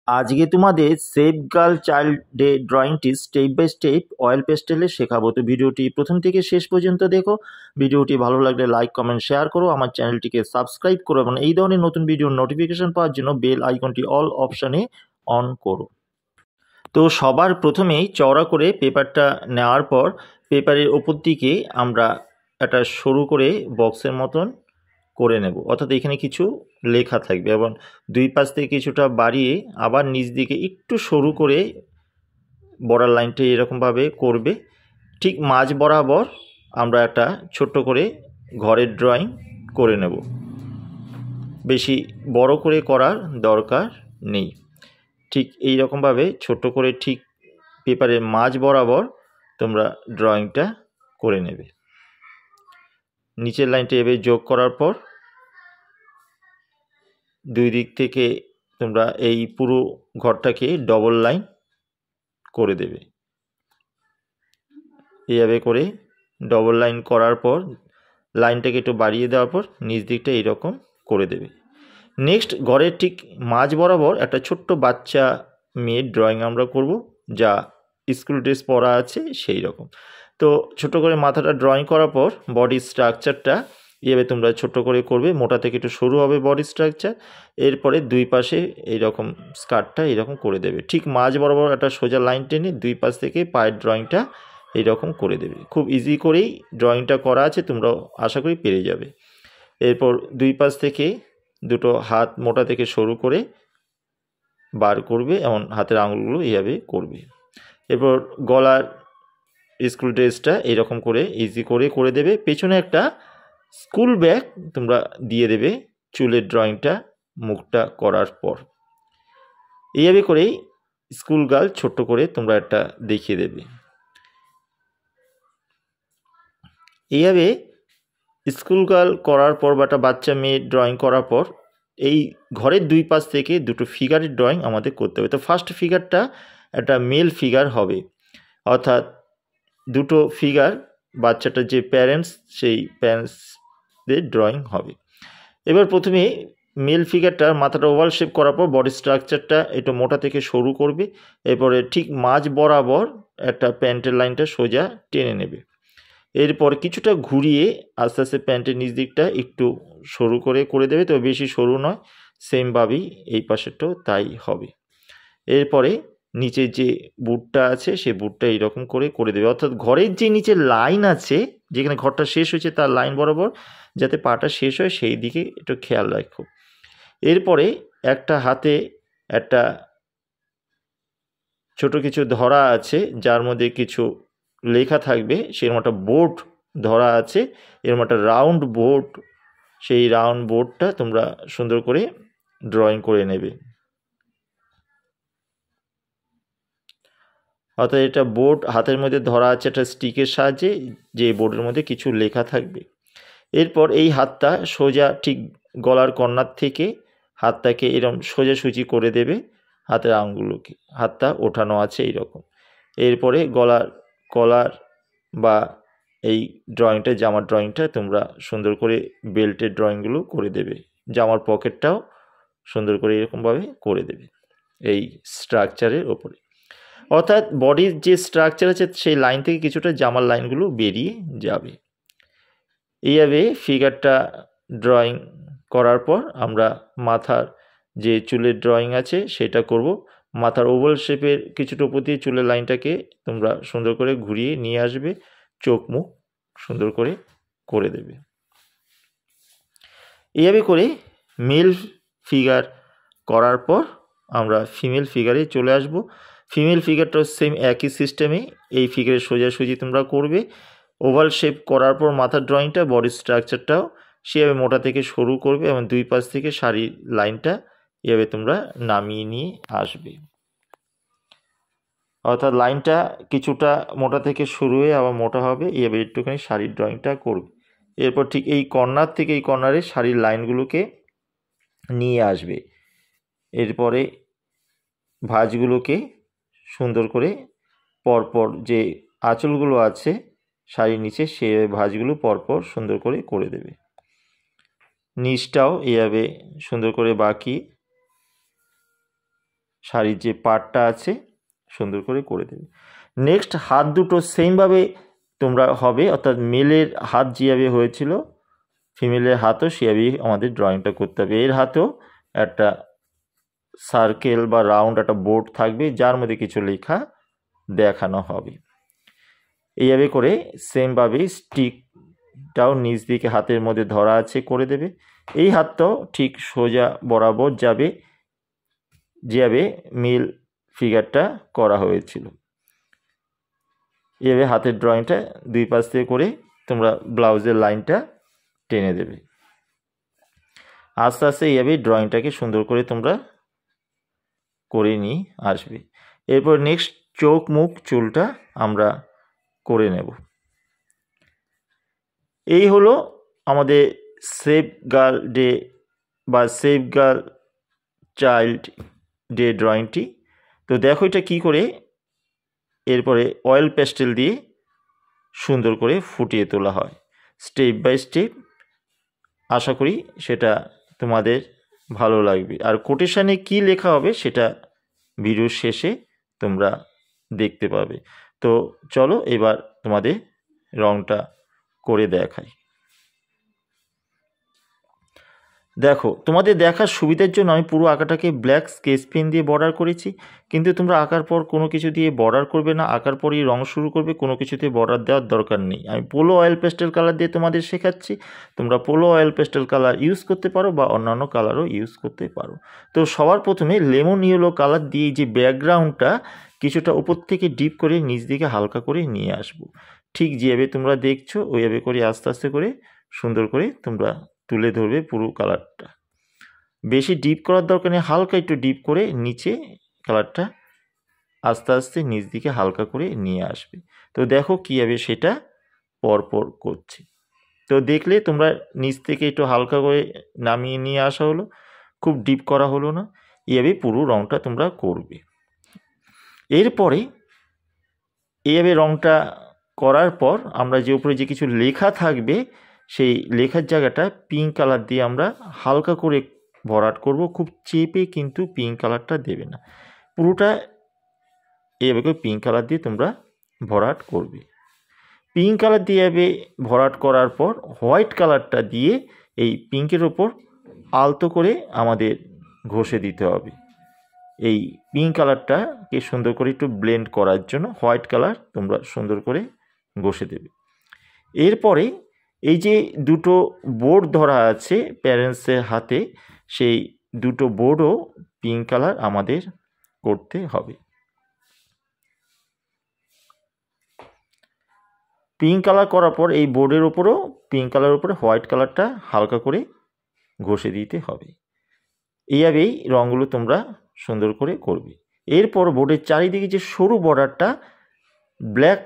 আজকে তোমাদের save girl child day ড্রয়িংটি স্টেপ বাই স্টেপ অয়েল পেস্টেলে শেখাবো। তো ভিডিওটি প্রথম থেকে শেষ পর্যন্ত দেখো। ভিডিওটি ভালো লাগলে লাইক কমেন্ট শেয়ার করো, আমার চ্যানেলটিকে সাবস্ক্রাইব করো এবং এই ধরনের নতুন ভিডিওর নোটিফিকেশন পাওয়ার জন্য বেল আইকনটি অল অপশানে অন করো। তো সবার প্রথমেই চওড়া করে পেপারটা নেওয়ার পর পেপারের ওপর দিকে আমরা একটা সরু করে বক্সের মতন করে নেব, অর্থাৎ এখানে কিছু লেখা থাকবে এবং দুই পাশ থেকে কিছুটা বাড়িয়ে আবার নিচ দিকে একটু সরু করে বর্ডার লাইনটা এরকমভাবে করবে। ঠিক মাঝ বরাবর আমরা একটা ছোট্ট করে ঘরের ড্রয়িং করে নেব, বেশি বড় করে করার দরকার নেই। ঠিক এই রকমভাবে ছোট্ট করে ঠিক পেপারের মাঝ বরাবর তোমরা ড্রয়িংটা করে নেবে। নিচের লাইনটা এভাবে যোগ করার পর দুই দিক থেকে তোমরা এই পুরো ঘরটাকে ডবল লাইন করে দেবে। এইভাবে করে ডবল লাইন করার পর লাইনটাকে একটু বাড়িয়ে দেওয়ার পর নিচ দিকটা এইরকম করে দেবে। নেক্সট ঘরের ঠিক মাঝ বরাবর একটা ছোট্ট বাচ্চা মেয়ের ড্রয়িং আমরা করব, যা স্কুল ড্রেস পরা আছে সেই রকম। তো ছোট করে মাথাটা ড্রয়িং করার পর বডি স্ট্রাকচারটা এভাবে তোমরা ছোট করে করবে, মোটা থেকে একটু সরু হবে বডি স্ট্রাকচার। এরপরে দুই পাশে এইরকম স্কার্টটা এইরকম করে দেবে। ঠিক মাঝ বরাবর একটা সোজা লাইন টেনে দুই পাশ থেকে পায়ের ড্রয়িংটা এইরকম করে দেবে। খুব ইজি করেই ড্রয়িংটা করা আছে, তোমরা আশা করি পেরে যাবে। এরপর দুই পাশ থেকে দুটো হাত মোটা থেকে সরু করে বার করবে এবং হাতের আঙুলগুলো এইভাবে করবে। এরপর গলার স্কুল ড্রেসটা এইরকম করে ইজি করে করে দেবে। পেছনে একটা স্কুল ব্যাগ তোমরা দিয়ে দেবে চুলের ড্রয়িংটা মুখটা করার পর। এইভাবে করেই স্কুল গার্ল ছোট্ট করে তোমরা একটা দেখিয়ে দেবে। এইভাবে স্কুল গার্ল করার পর বা একটা বাচ্চা মেয়ে ড্রয়িং করার পর এই ঘরের দুই পাশ থেকে দুটো ফিগারের ড্রয়িং আমাদের করতে হবে। তো ফার্স্ট ফিগারটা একটা মেল ফিগার হবে, অর্থাৎ দুটো ফিগার বাচ্চাটার যে প্যারেন্টস সেই প্যারেন্টসদের ড্রয়িং হবে। এবার প্রথমে মেল ফিগারটার মাথাটা ওভাল শেপ করার পর বডি স্ট্রাকচারটা একটু মোটা থেকে সরু করবে। এরপরে ঠিক মাঝ বরাবর একটা প্যান্টের লাইনটা সোজা টেনে নেবে। এরপর কিছুটা ঘুরিয়ে আস্তে আস্তে প্যান্টের নিচ দিকটা একটু সরু করে করে দেবে, তবে বেশি সরু নয়, সেমভাবেই এই পাশেরটাও তাই হবে। এরপরে নিচের যে বুটটা আছে সেই বুটটা এইরকম করে করে দেবে, অর্থাৎ ঘরের যে নিচের লাইন আছে যেখানে ঘরটা শেষ হয়েছে তার লাইন বরাবর যাতে পাটা শেষ হয় সেই দিকে একটু খেয়াল রাখো। এরপরে একটা হাতে একটা ছোট কিছু ধরা আছে যার মধ্যে কিছু লেখা থাকবে, সেরকম একটা বোর্ড ধরা আছে, এরকম একটা রাউন্ড বোর্ড, সেই রাউন্ড বোর্ডটা তোমরা সুন্দর করে ড্রয়িং করে নেবে। অর্থাৎ এটা বোর্ড হাতের মধ্যে ধরা আছে একটা স্টিকের সাহায্যে, যে বোর্ডের মধ্যে কিছু লেখা থাকবে। এরপর এই হাতটা সোজা ঠিক গলার কর্নার থেকে হাতটাকে এরকম সোজাসুজি করে দেবে, হাতের আঙুলগুলোকে হাতটা ওঠানো আছে এইরকম। এরপরে কলার বা এই ড্রয়িংটা জামার ড্রয়িংটা তোমরা সুন্দর করে বেল্টের ড্রয়িংগুলো করে দেবে। জামার পকেটটাও সুন্দর করে এরকমভাবে করে দেবে এই স্ট্রাকচারের ওপরে, অর্থাৎ বডির যে স্ট্রাকচার আছে সেই লাইন থেকে কিছুটা জামার লাইনগুলো বেরিয়ে যাবে। এইভাবে ফিগারটা ড্রয়িং করার পর আমরা মাথার যে চুলের ড্রয়িং আছে সেটা করব। মাথার ওভাল শেপের কিছুটা উপর দিয়ে চুলের লাইনটাকে তোমরা সুন্দর করে ঘুরিয়ে নিয়ে আসবে, চোখ মুখ সুন্দর করে করে দেবে। এইভাবে করে মেল ফিগার করার পর আমরা ফিমেল ফিগারে চলে আসব। ফিমেল ফিগারটাও সেম একই সিস্টেমে এই ফিগারের সোজাসুজি তোমরা করবে। ওভাল শেপ করার পর মাথার ড্রয়িংটা বডি স্ট্রাকচারটাও সেভাবে মোটা থেকে সরু করবে এবং দুই পাশ থেকে শাড়ির লাইনটা এভাবে তোমরা নামিয়ে নিয়ে আসবে, অর্থাৎ লাইনটা কিছুটা মোটা থেকে শুরু হয়ে আবার মোটা হবে, এভাবে একটুখানি শাড়ির ড্রয়িংটা করবে। এরপর ঠিক এই কর্নার থেকে এই কর্নারে শাড়ির লাইনগুলোকে নিয়ে আসবে। এরপরে ভাঁজগুলোকে সুন্দর করে পরপর যে আঁচলগুলো আছে শাড়ির নিচে সে ভাঁজগুলো পরপর সুন্দর করে করে দেবে। নিচটাও এভাবে সুন্দর করে বাঁকিয়ে শাড়ির যে পাড়টা আছে সুন্দর করে দেবে। নেক্সট হাত দুটো সেমভাবে তোমরা হবে, অর্থাৎ মেলের হাত যেভাবে হয়েছিল ফিমেলের হাতও সেভাবেই আমাদের ড্রয়িংটা করতে হবে। এর হাতেও একটা সার্কেল বা রাউন্ড একটা বোর্ড থাকবে যার মধ্যে কিছু লেখা দেখানো হবে। এইভাবে করে সেমভাবে স্টিকটাও নিচ দিকে হাতের মধ্যে ধরা আছে করে দেবে। এই হাতটাও ঠিক সোজা বরাবর যাবে যেভাবে মিল ফিগারটা করা হয়েছিল। এভাবে হাতের ড্রয়িংটা দুই পাশ থেকে করে তোমরা ব্লাউজের লাইনটা টেনে দেবে। আস্তে আস্তে এইভাবে ড্রয়িংটাকে সুন্দর করে তোমরা করে নিয়ে আসবে। এরপর নেক্সট চোখ মুখ চুলটা আমরা করে নেব। এই হলো আমাদের সেভ গার্ল ডে বা সেভ গার্ল চাইল্ড ডে ড্রয়িংটি। তো দেখো এটা কী করে এরপরে অয়েল প্যাস্টেল দিয়ে সুন্দর করে ফুটিয়ে তোলা হয় স্টেপ বাই স্টেপ। আশা করি সেটা তোমাদের ভালো লাগবে। আর কোটেশানে কি লেখা হবে সেটা ভিডিওর শেষে তোমরা দেখতে পাবে। তো চলো এবার তোমাদের রংটা করে দেখাই। দেখো তোমাদের দেখার সুবিধার জন্য আমি পুরো আঁকাটাকে ব্ল্যাক স্কেচ পেন দিয়ে বর্ডার করেছি, কিন্তু তোমরা আঁকার পর কোনো কিছু দিয়ে বর্ডার করবে না, আঁকার পরই রং শুরু করবে, কোনো কিছুতে বর্ডার দেওয়ার দরকার নেই। আমি পোলো অয়েল পেস্টেল কালার দিয়ে তোমাদের শেখাচ্ছি, তোমরা polo oil pastel colour use করতে পারো বা অন্যান্য কালারও ইউজ করতে পারো। তো সবার প্রথমে লেমন ইয়েলো কালার দিয়ে যে ব্যাকগ্রাউন্ডটা কিছুটা উপর থেকে ডিপ করে নিচ দিকে হালকা করে নিয়ে আসবো। ঠিক যেভাবে তোমরা দেখছো ওইভাবে করে আস্তে আস্তে করে সুন্দর করে তোমরা তুলে ধরবে পুরো কালারটা। বেশি ডিপ করার দরকার নেই, হালকা একটু ডিপ করে নিচে কালারটা আস্তে আস্তে নিচ দিকে হালকা করে নিয়ে আসবে। তো দেখো কীভাবে সেটা পরপর করছে। তো দেখলে তোমরা নিচ থেকে একটু হালকা করে নামিয়ে নিয়ে আসা হলো, খুব ডিপ করা হলো না। এইভাবে পুরো রঙটা তোমরা করবে। এরপরে এইভাবে রঙটা করার পর আমরা যে উপরে যে কিছু লেখা থাকবে সেই লেখার জায়গাটা পিঙ্ক কালার দিয়ে আমরা হালকা করে ভরাট করব। খুব চেপে কিন্তু পিঙ্ক কালারটা দেবে না, পুরোটা এভাবে পিঙ্ক কালার দিয়ে তোমরা ভরাট করবে। পিঙ্ক কালার দিয়ে এভাবে ভরাট করার পর হোয়াইট কালারটা দিয়ে এই পিঙ্কের ওপর আলতো করে আমাদের ঘষে দিতে হবে। এই পিঙ্ক কালারটাকে সুন্দর করে একটু ব্লেন্ড করার জন্য হোয়াইট কালার তোমরা সুন্দর করে ঘষে দেবে। এরপরে এই যে দুটো বোর্ড ধরা আছে প্যারেন্টসের হাতে, সেই দুটো বোর্ডও পিঙ্ক কালার আমাদের করতে হবে। পিঙ্ক কালার করার পর এই বোর্ডের ওপরও পিঙ্ক কালারের উপরে হোয়াইট কালারটা হালকা করে ঘষে দিতে হবে। এইভাবেই রঙগুলো তোমরা সুন্দর করে করবে। এরপর বোর্ডের চারিদিকে যে সরু বর্ডারটা ব্ল্যাক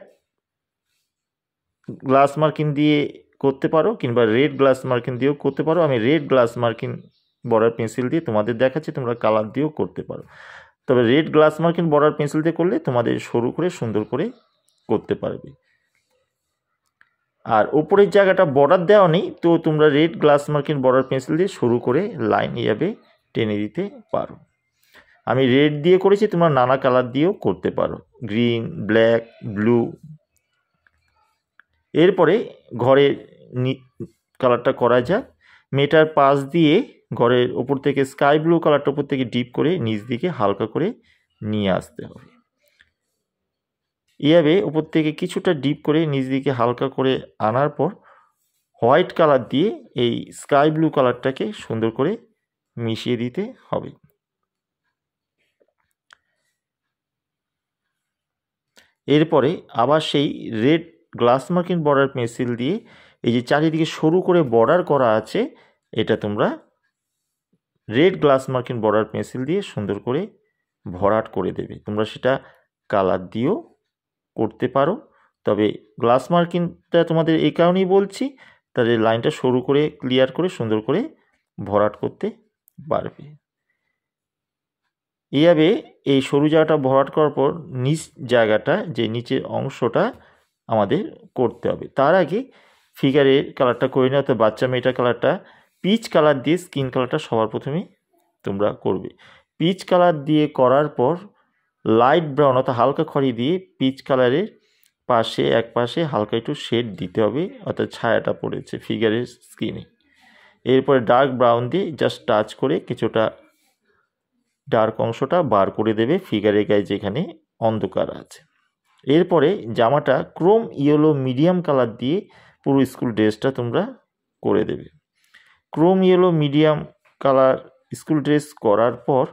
গ্লাস মার্কিং দিয়ে করতে পারো কিংবা রেড গ্লাস মার্কিং দিয়েও করতে পারো। আমি red glass marking border pencil দিয়ে তোমাদের দেখাচ্ছি, তোমরা কালার দিয়েও করতে পারো। তবে red glass marking border pencil দিয়ে করলে তোমাদের সরু করে সুন্দর করে করতে পারবে। আর উপরের জায়গাটা বর্ডার দেওয়া নেই, তো তোমরা red glass marking border pencil দিয়ে সরু করে লাইন এইভাবে টেনে দিতে পারো। আমি রেড দিয়ে করেছি, তোমরা নানা কালার দিয়েও করতে পারো, গ্রিন, ব্ল্যাক, ব্লু। এরপরে ঘরের কালারটা করা যাক। মেটার পাশ দিয়ে ঘরের ওপর থেকে স্কাই ব্লু কালারটা উপর থেকে ডিপ করে নিচ দিকে হালকা করে নিয়ে আসতে হবে। এইভাবে উপর থেকে কিছুটা ডিপ করে নিচ দিকে হালকা করে আনার পর হোয়াইট কালার দিয়ে এই স্কাই ব্লু কালারটাকে সুন্দর করে মিশিয়ে দিতে হবে। এরপরে আবার সেই red glass marking border pencil দিয়ে এই যে চারিদিকে সরু করে বর্ডার করা আছে এটা তোমরা red glass marking border pencil দিয়ে সুন্দর করে ভরাট করে দেবে। তোমরা সেটা কালার দিয়েও করতে পারো, তবে গ্লাস মার্কিংটা তোমাদের এই কারণেই বলছি তাদের লাইনটা সরু করে ক্লিয়ার করে সুন্দর করে ভরাট করতে পারবে। এইভাবে এই সরু জায়গাটা ভরাট করার পর নিচ জায়গাটা যে নিচের অংশটা আমাদের করতে হবে। তার আগে ফিগারের কালারটা করে নেওয়া, তো বাচ্চা মেয়েটার কালারটা পিচ কালার দিয়ে স্কিন কালারটা সবার প্রথমে তোমরা করবে। পিচ কালার দিয়ে করার পর লাইট ব্রাউন অর্থাৎ হালকা খয়েরি দিয়ে পিচ কালারের পাশে এক পাশে হালকা একটু শেড দিতে হবে, অর্থাৎ ছায়াটা পড়েছে ফিগারের স্কিনে। এরপরে ডার্ক ব্রাউন দিয়ে জাস্ট টাচ করে কিছুটা ডার্ক অংশটা বার করে দেবে ফিগারের গায়ে যেখানে অন্ধকার আছে। এরপরে জামাটা ক্রোম ইয়েলো মিডিয়াম কালার দিয়ে পুরো স্কুল ড্রেসটা তোমরা করে দেবে। Chrome yellow medium colour school dress করার পর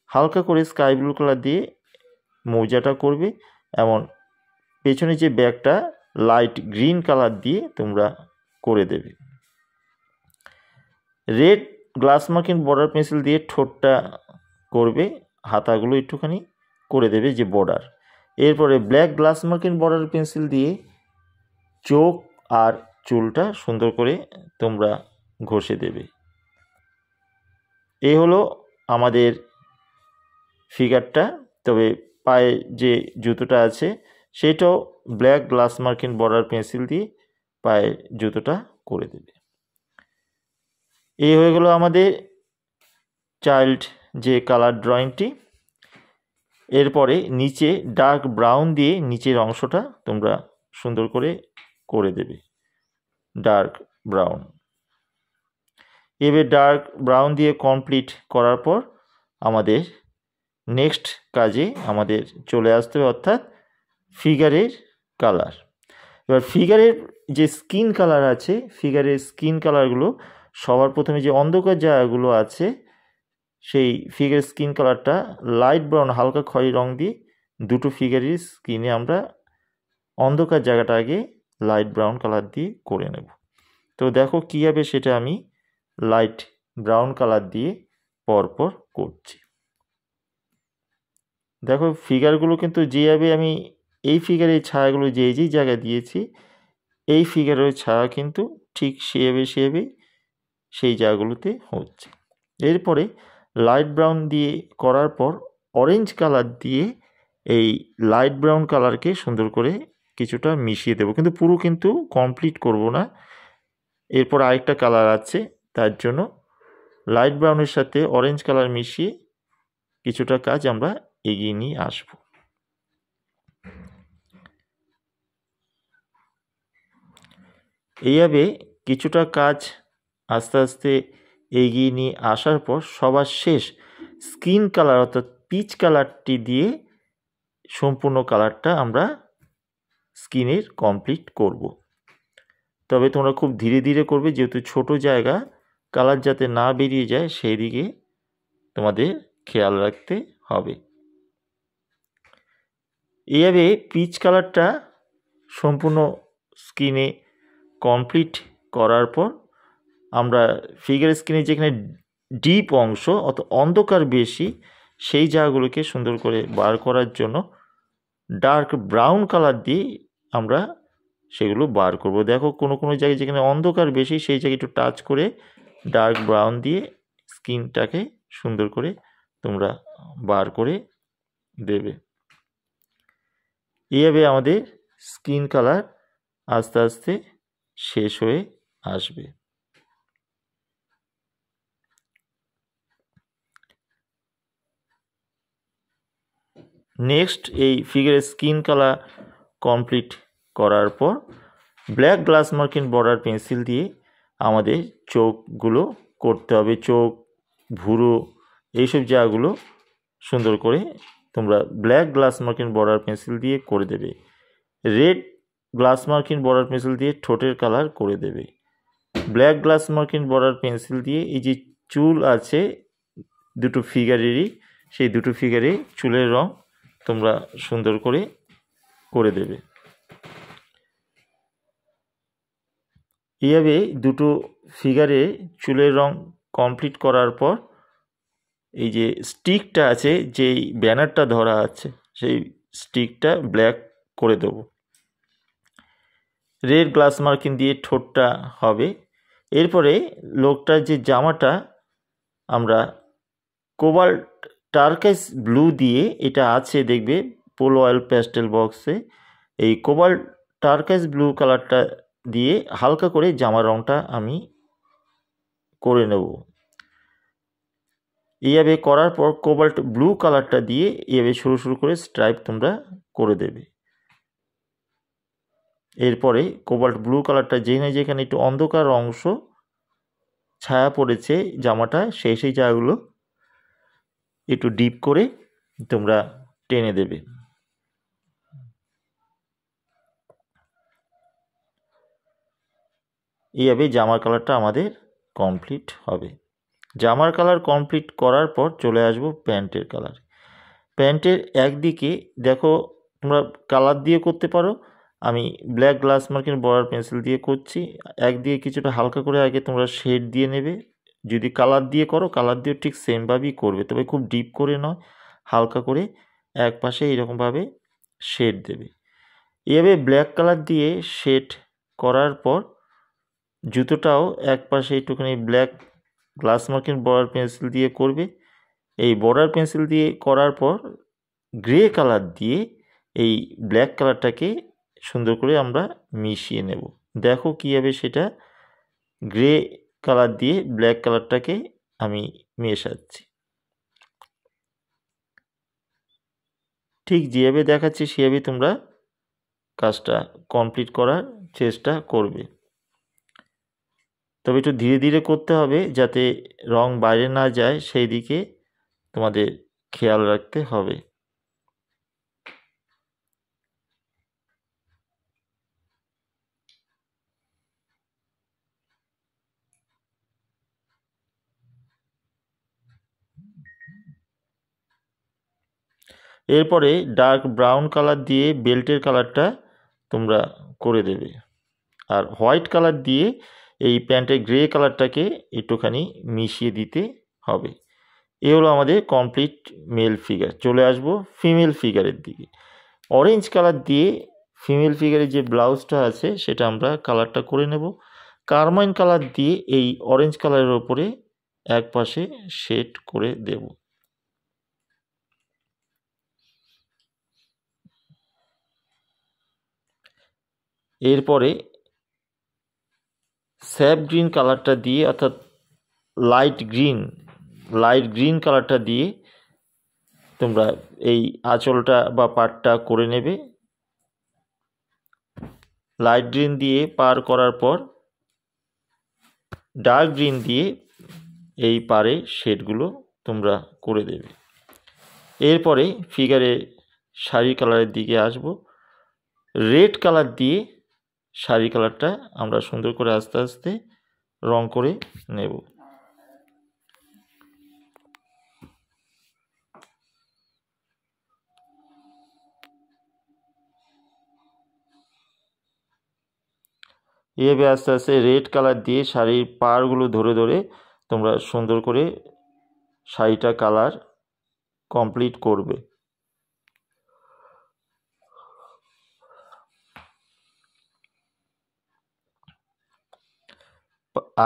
হালকা করে স্কাই ব্লু কালার দিয়ে মোজাটা করবে, এমন পেছনে যে ব্যাগটা লাইট গ্রিন কালার দিয়ে তোমরা করে দেবে। Red glass marking border pencil দিয়ে ঠোঁটটা করবে, হাতাগুলো একটুখানি করে দেবে যে বর্ডার। এরপরে black glass marking border pencil দিয়ে চোখ আর চুলটা সুন্দর করে তোমরা ঘষে দেবে। এই হলো আমাদের ফিগারটা। তবে পায়ে যে জুতোটা আছে সেটাও black glass marking border pencil দিয়ে পায়ে জুতোটা করে দেবে। এই হয়ে গেল আমাদের চাইল্ড যে কালার ড্রয়িংটি। এরপরে নিচে ডার্ক ব্রাউন দিয়ে নিচের অংশটা তোমরা সুন্দর করে দেবে ডার্ক ব্রাউন। এবার ডার্ক ব্রাউন দিয়ে কমপ্লিট করার পর আমাদের নেক্সট কাজে আমাদের চলে আসতে হবে, অর্থাৎ ফিগারের কালার। এবার ফিগারের যে স্কিন কালার আছে, ফিগারের স্কিন কালারগুলো সবার প্রথমে যে অন্ধকার জায়গাগুলো আছে সেই ফিগারের স্কিন কালারটা লাইট ব্রাউন হালকা খয়েরি রং দিয়ে দুটো ফিগারের স্কিনে আমরা অন্ধকার জায়গাটা আগে লাইট ব্রাউন কালার দিয়ে করে নেব। তো দেখো কীভাবে সেটা আমি লাইট ব্রাউন কালার দিয়ে পরপর করছি। দেখো ফিগারগুলো কিন্তু যেভাবে আমি এই ফিগারের ছায়াগুলো যে জায়গায় দিয়েছি এই ফিগারের ছায়া কিন্তু ঠিক সেভাবে সেই জায়গাগুলোতে হচ্ছে। এরপরে লাইট ব্রাউন দিয়ে করার পর অরেঞ্জ কালার দিয়ে এই লাইট ব্রাউন কালারকে সুন্দর করে কিছুটা মিশিয়ে দেবো, কিন্তু পুরো কিন্তু কমপ্লিট করব না। এরপর আরেকটা কালার আছে, তার জন্য লাইট ব্রাউনের সাথে অরেঞ্জ কালার মিশিয়ে কিছুটা কাজ আমরা এগিয়ে নিয়ে আসব। এইভাবে কিছুটা কাজ আস্তে আস্তে এগিয়ে নিয়ে আসার পর সবার শেষ স্কিন কালার অর্থাৎ পিচ কালারটি দিয়ে সম্পূর্ণ কালারটা আমরা স্কিনের কমপ্লিট করব। তবে তোমরা খুব ধীরে ধীরে করবে, যেহেতু ছোট জায়গা কালার যাতে না বেরিয়ে যায় সেই দিকে তোমাদের খেয়াল রাখতে হবে। এইভাবে পিচ কালারটা সম্পূর্ণ স্কিনে কমপ্লিট করার পর আমরা ফিগার স্কিনে যেখানে ডিপ অংশ অর্থাৎ অন্ধকার বেশি সেই জায়গাগুলোকে সুন্দর করে বার করার জন্য ডার্ক ব্রাউন কালার দিয়ে আমরা সেগুলো বার করব। দেখো কোনো জায়গায় যেখানে অন্ধকার বেশি সেই জায়গায় একটু টাচ করে ডার্ক ব্রাউন দিয়ে স্কিনটাকে সুন্দর করে তোমরা বার করে দেবে। এইভাবে আমাদের স্কিন কালার আস্তে আস্তে শেষ হয়ে আসবে। নেক্সট এই ফিগারের স্কিন কালার কমপ্লিট করার পর black glass marking border pencil দিয়ে আমাদের চোখগুলো করতে হবে। চোখ, ভুরু, এইসব জায়গাগুলো সুন্দর করে তোমরা black glass marking border pencil দিয়ে করে দেবে। Red glass marking border pencil দিয়ে ঠোঁটের কালার করে দেবে। Black glass marking border pencil দিয়ে এই যে চুল আছে দুটো ফিগারেরই, সেই দুটো ফিগারে চুলের রং তোমরা সুন্দর করে দেবে। এইভাবে দুটো ফিগারে চুলের রং কমপ্লিট করার পর এই যে স্টিকটা আছে, যেই ব্যানারটা ধরা আছে সেই স্টিকটা ব্ল্যাক করে দেবো। রেড গ্লাস মার্কিং দিয়ে ঠোঁটটা হবে। এরপরে লোকটার যে জামাটা আমরা কোবাল্ট টার্কাইস ব্লু দিয়ে, এটা আছে দেখবে পোলো অয়েল প্যাস্টেল বক্সে, এই কোবাল্ট টার্কাইস ব্লু কালারটা দিয়ে হালকা করে জামার রঙটা আমি করে নেব। এইভাবে করার পর কোবাল্ট ব্লু কালারটা দিয়ে এইভাবে সরু সরু করে স্ট্রাইপ তোমরা করে দেবে। এরপরে কোবাল্ট ব্লু কালারটা যেখানে যেখানে একটু অন্ধকার অংশ ছায়া পড়েছে জামাটা সেই জায়গাগুলো একটু ডিপ করে তোমরা টেনে দেবে। এইভাবে জামার কালারটা আমাদের কমপ্লিট হবে। জামার কালার কমপ্লিট করার পর চলে আসবো প্যান্টের কালার। প্যান্টের একদিকে দেখো তোমরা কালার দিয়ে করতে পারো, আমি black glass marking border pencil দিয়ে করছি। একদিকে কিছুটা হালকা করে আগে তোমরা শেড দিয়ে নেবে। যদি কালার দিয়ে করো কালার দিয়ে ঠিক সেমভাবেই করবে, তবে খুব ডিপ করে নয়, হালকা করে এক পাশে এরকমভাবে শেড দেবে। এভাবে ব্ল্যাক কালার দিয়ে শেড করার পর জুতোটাও এক পাশে একটুখানি black glass marking border pencil দিয়ে করবে। এই বর্ডার পেন্সিল দিয়ে করার পর গ্রে কালার দিয়ে এই ব্ল্যাক কালারটাকে সুন্দর করে আমরা মিশিয়ে নেব। দেখো কীভাবে সেটা গ্রে কালার দিয়ে ব্ল্যাক কালারটাকে আমি মেশাচ্ছি। ঠিক যেভাবে দেখাচ্ছি সেভাবে তোমরা কাজটা কমপ্লিট করার চেষ্টা করবে, তবে একটু ধীরে ধীরে করতে হবে যাতে রং বাইরে না যায়, সেই দিকে তোমাদের খেয়াল রাখতে হবে। এরপরে ডার্ক ব্রাউন কালার দিয়ে বেল্টের কালারটা তোমরা করে দেবে, আর হোয়াইট কালার দিয়ে এই প্যান্টের গ্রে কালারটাকে একটুখানি মিশিয়ে দিতে হবে। এ হলো আমাদের কমপ্লিট মেল ফিগার। চলে আসবো ফিমেল ফিগারের দিকে। অরেঞ্জ কালার দিয়ে ফিমেল ফিগারের যে ব্লাউজটা আছে সেটা আমরা কালারটা করে নেব। কারমাইন কালার দিয়ে এই অরেঞ্জ কালারের ওপরে এক পাশে শেড করে দেব। এরপরে স্যাপ গ্রিন কালারটা দিয়ে অর্থাৎ লাইট গ্রিন কালারটা দিয়ে তোমরা এই আঁচলটা বা পাড়টা করে নেবে। লাইট গ্রিন দিয়ে পার করার পর ডার্ক গ্রিন দিয়ে এই পাড়ে শেডগুলো তোমরা করে দেবে। এরপরে ফিগারে শাড়ি কালারের দিকে আসব। রেড কালার দিয়ে শাড়ি কালারটা আমরা সুন্দর করে আস্তে আস্তে রং করে নেব। এভাবে আস্তে আস্তে রেড কালার দিয়ে শাড়ির পাড়গুলো ধরে ধরে তোমরা সুন্দর করে শাড়িটা কালার কমপ্লিট করবে।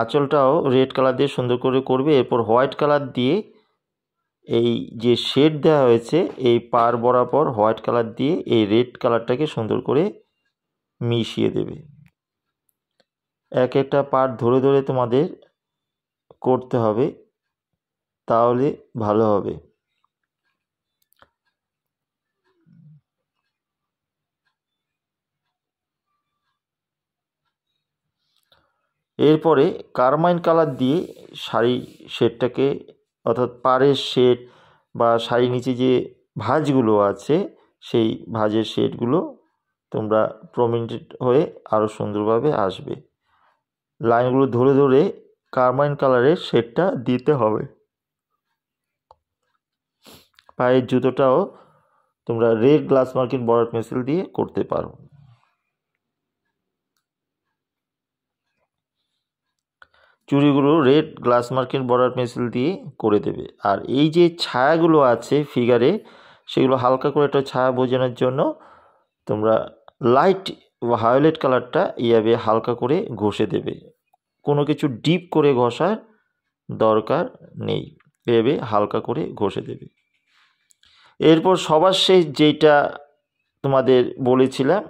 আঁচলটাও রেড কালার দিয়ে সুন্দর করে করবে। এরপর হোয়াইট কালার দিয়ে এই যে শেড দেওয়া হয়েছে এই পাড় বরাবর হোয়াইট কালার দিয়ে এই রেড কালারটাকে সুন্দর করে মিশিয়ে দেবে। এক একটা পার্ট ধরে ধরে তোমাদের করতে হবে, তাহলে ভালো হবে। এরপরে কারমাইন কালার দিয়ে শাড়ি শেডটাকে অর্থাৎ পাড়ের শেড বা শাড়ির নিচে যে ভাঁজগুলো আছে সেই ভাঁজের শেডগুলো তোমরা প্রমিনেন্ট হয়ে আরও সুন্দরভাবে আসবে। লাইনগুলো ধরে ধরে কারমাইন কালারের শেডটা দিতে হবে। পায়ের জুতোটাও তোমরা red glass marking border pencil দিয়ে করতে পারো। চুড়িগুলো red glass marking border pencil দিয়ে করে দেবে। আর এই যে ছায়াগুলো আছে ফিগারে সেগুলো হালকা করে একটা ছায়া বোঝানোর জন্য তোমরা লাইট ভায়োলেট কালারটা এইভাবে হালকা করে ঘষে দেবে। কোনো কিছু ডিপ করে ঘষার দরকার নেই, এভাবে হালকা করে ঘষে দেবে। এরপর সবার শেষ যেটা তোমাদের বলেছিলাম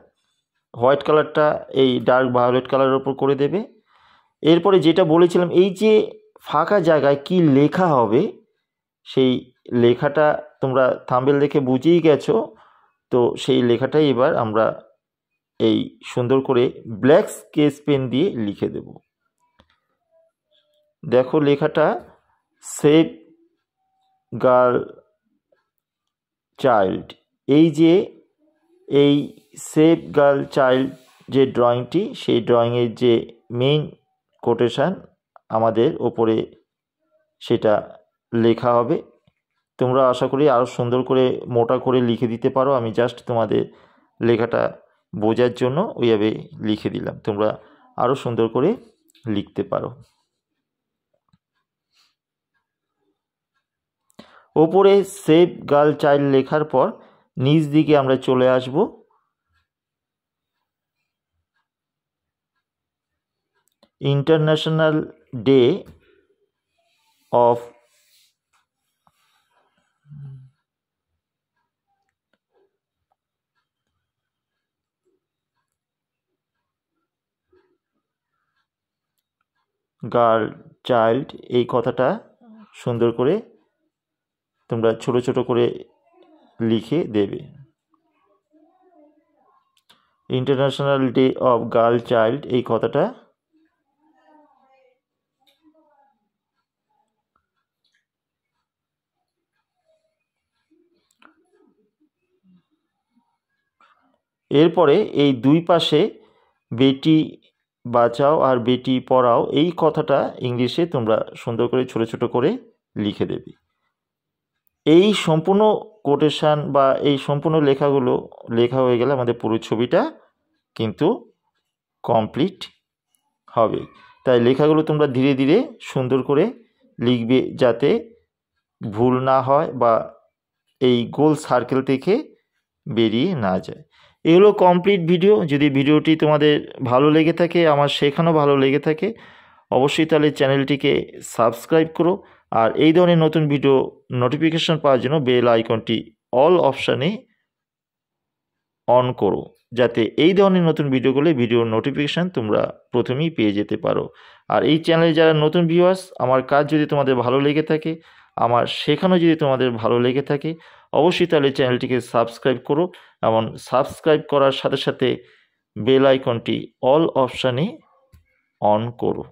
হোয়াইট কালারটা এই ডার্ক ভায়োলেট কালারের ওপর করে দেবে। এরপরে যেটা বলেছিলাম এই যে ফাঁকা জায়গায় কি লেখা হবে সেই লেখাটা তোমরা থাম্বনেল দেখে বুঝেই গেছো। তো সেই লেখাটাই এবার আমরা এই সুন্দর করে ব্ল্যাক স্কেচ পেন দিয়ে লিখে দেব। দেখো লেখাটা সেভ গার্ল চাইল্ড, এই যে এই সেভ গার্ল চাইল্ড যে ড্রয়িংটি, সেই ড্রয়িংয়ের যে মেইন কোটেশান আমাদের ওপরে সেটা লেখা হবে। তোমরা আশা করি আরও সুন্দর করে মোটা করে লিখে দিতে পারো। আমি জাস্ট তোমাদের লেখাটা বোঝার জন্য ওইভাবে লিখে দিলাম, তোমরা আরও সুন্দর করে লিখতে পারো। ওপরে সেভ গার্ল চাইল্ড লেখার পর নিচ দিকে আমরা চলে আসব international day of girl child, এই কথাটা সুন্দর করে তোমরা ছোট ছোট করে লিখে দেবে। International day of girl child, এই কথাটা এরপরে এই দুই পাশে বেটি বাঁচাও আর বেটি পড়াও, এই কথাটা ইংলিশে তোমরা সুন্দর করে ছোট ছোট করে লিখে দেবে। এই সম্পূর্ণ কোটেশান বা এই সম্পূর্ণ লেখাগুলো লেখা হয়ে গেলে আমাদের পুরো ছবিটা কিন্তু কমপ্লিট হবে। তাই লেখাগুলো তোমরা ধীরে ধীরে সুন্দর করে লিখবে যাতে ভুল না হয় বা এই গোল সার্কেল থেকে বেরিয়ে না যায়। এগুলো কমপ্লিট ভিডিও। যদি ভিডিওটি তোমাদের ভালো লেগে থাকে, আমার শেখানো ভালো লেগে থাকে, অবশ্যই তাহলে চ্যানেলটিকে সাবস্ক্রাইব করো। আর এই ধরনের নতুন ভিডিও নোটিফিকেশন পাওয়ার জন্য বেল আইকনটি অল অপশানে অন করো, যাতে এই ধরনের নতুন ভিডিওর নোটিফিকেশান তোমরা প্রথমেই পেয়ে যেতে পারো। আর এই চ্যানেলে যারা নতুন ভিউয়ার্স, আমার কাজ যদি তোমাদের ভালো লেগে থাকে, আমার শেখানো যদি তোমাদের ভালো লেগে থাকে, অবশ্যই তাহলে চ্যানেলটিকে সাবস্ক্রাইব করো এবং সাবস্ক্রাইব করার সাথে সাথে বেল আইকনটি অল অপশানে অন করো।